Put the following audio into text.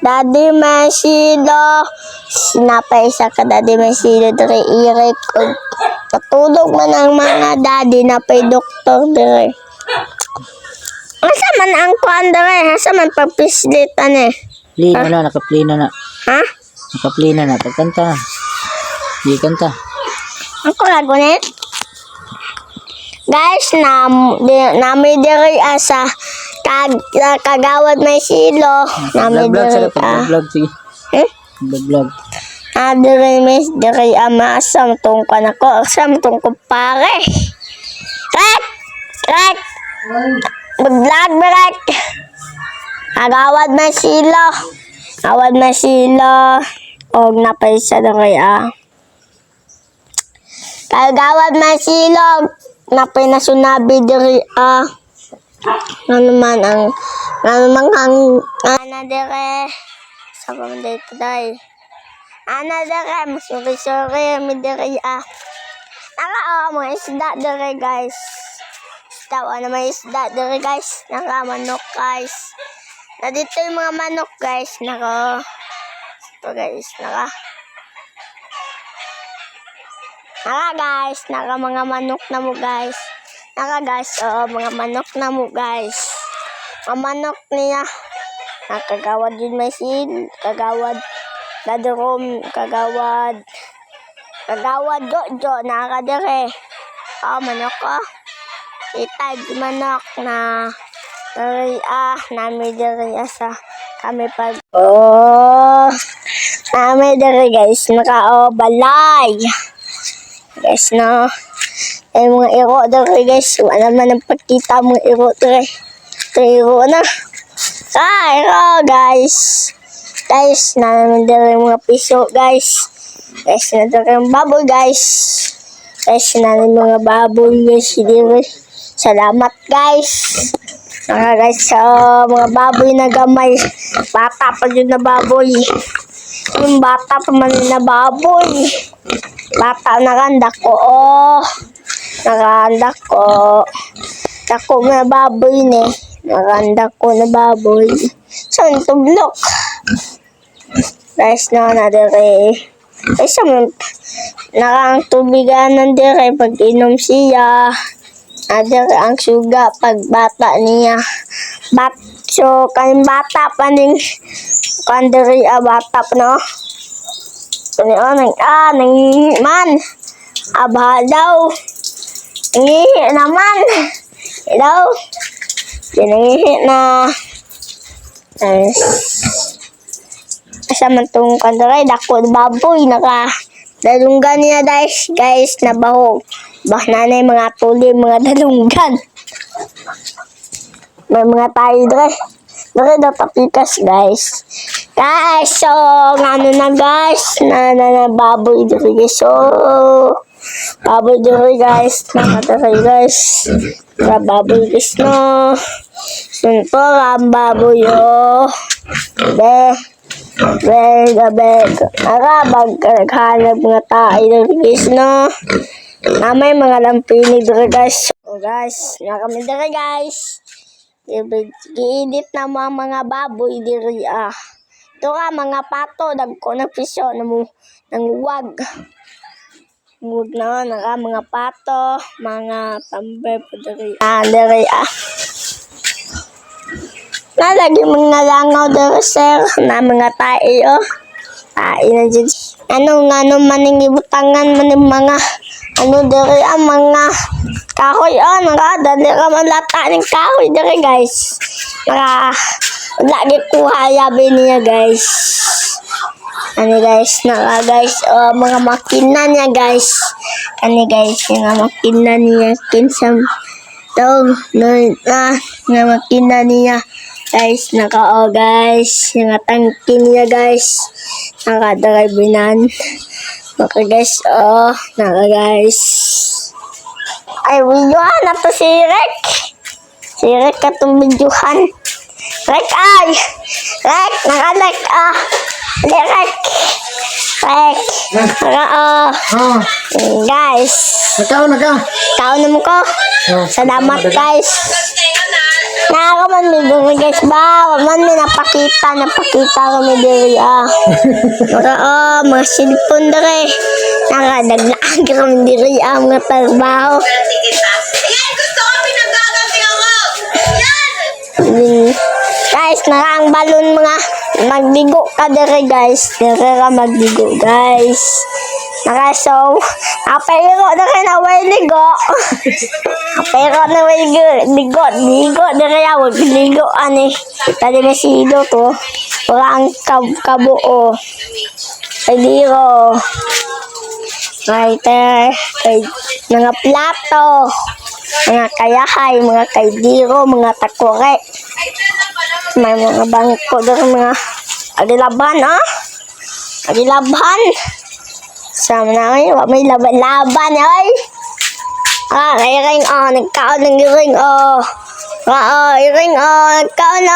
Daddy Mesilo. Sinapay sa ka Daddy Mesilo dire irik. Patulog man ang mga daddy na pay doktor dire. Asa man ang kuan dire? Asa man pagpislitan eh? Plino na, nakaplino na. Ha? Nakaplino na, pagkanta na. Di kanta. Ako lagunit. Guys, nami diri asa kagawad may silo. Nami diri Vlog, sige. Vlog. Diri may diri ama asam tong kanako, asam tong kumpare. Rek. Mag-vlog rek. Kagawad may silo. Awad may silo. Og napay sa diri Kagawad may silo. Napay na sunabi diri ano man ang ana dire sa pamday today ana dire sorry mi dire mga isda dire guys may isda dire guys naka manok guys na dito yung mga manok guys naka ito guys naka guys, naka mga manok na mo guys. Naka guys, mga manok na mo guys. Mga manok niya. Nakagawad yun may sin. Kagawad. Dadurom. Kagawad. Jojo. Nakadere. Manok ko. Itag manok na. Dari nami dari sa kami pag. Nami dari guys. Balay. Guys, no. Ay, mga iro dere guys. Wala naman ang pagkita mga iro dere. Ito iro na. Iro guys. Guys, na naman dere mga piso guys. Guys, na dere ang baboy guys. Guys, na naman mga baboy guys. Dere. Salamat guys. Guys, mga baboy na gamay. Bata pa yun na baboy. Yung bata pa man na baboy. Bata nakanda ko, nakanda ko. Dako na baboy ni. Nakanda ko na baboy. Saan tublok? Guys, na dire. Guys, nakang tubigan ng dire pag inom siya. Dire ang suga pag bata niya. So, kanin bata pa ning kandiri bata pa no? Nangihi man. Abha daw. Nangihi naman. Daw. Nangihi na. Asa man itong kandaray. Dako baboy. Dalunggan niya guys. Guys, nabahog. Nanay mga tuli, mga dalunggan. May mga tayo dre. Dre daw tapikas guys. Guys, so, na guys, na baboy diri guys, so, baboy diri guys, nakatari guys, baboy guys, no, sunto ang baboy, maghanap mga tayo diri guys, no, na may mga lampinig diri guys, so guys, nakami diri guys, i-edit na mga baboy diri, ito ka mga pato, dagko na piso na mo nang wag. Wag na mga pato, mga tamber po dari. Dari Nalagi mga langaw dari sir na mga tayo. Na dyan. Ano maning ibutangan maning mga dari mga kahoy dali ka man lata ng kahoy dari guys. Lagi kuha yabi niya guys. Guys, mga makina niya guys. Guys, mga makina niya kinsam daw mga makina niya guys, guys, mga tangki niya guys. Nakadrivenan. Guys, guys. Ay, videohan na to si Rek. Si Rek katong videohan. Rek, nakalek, Rek, guys. Nakaw. Tao naman ko. Salamat, guys. Nakakaman mi diri guys ba? Man mi napakita kami diri mga cellphone diri. Nakadaglaan kami diri mga trabaho. Ayan, gusto ko pinagaganti ako! Yan! Guys, narang balon mga magdigo ka diri guys. Diri ka magdigo guys. Nakaso, apero na kayo na way ligo. Apero na way ligo diri ako. Ligo ani. Tadi mesido to. Wala ang kabuo. Kaliro. Writer. Mga plato. Mga kayahay, mga kaidiro, mga takore. May mga bangko doon, mga agilaban, Agilaban. Sama na ngayon, may laban-laban, iring, nagkaon ng iring, iring, nagkaon,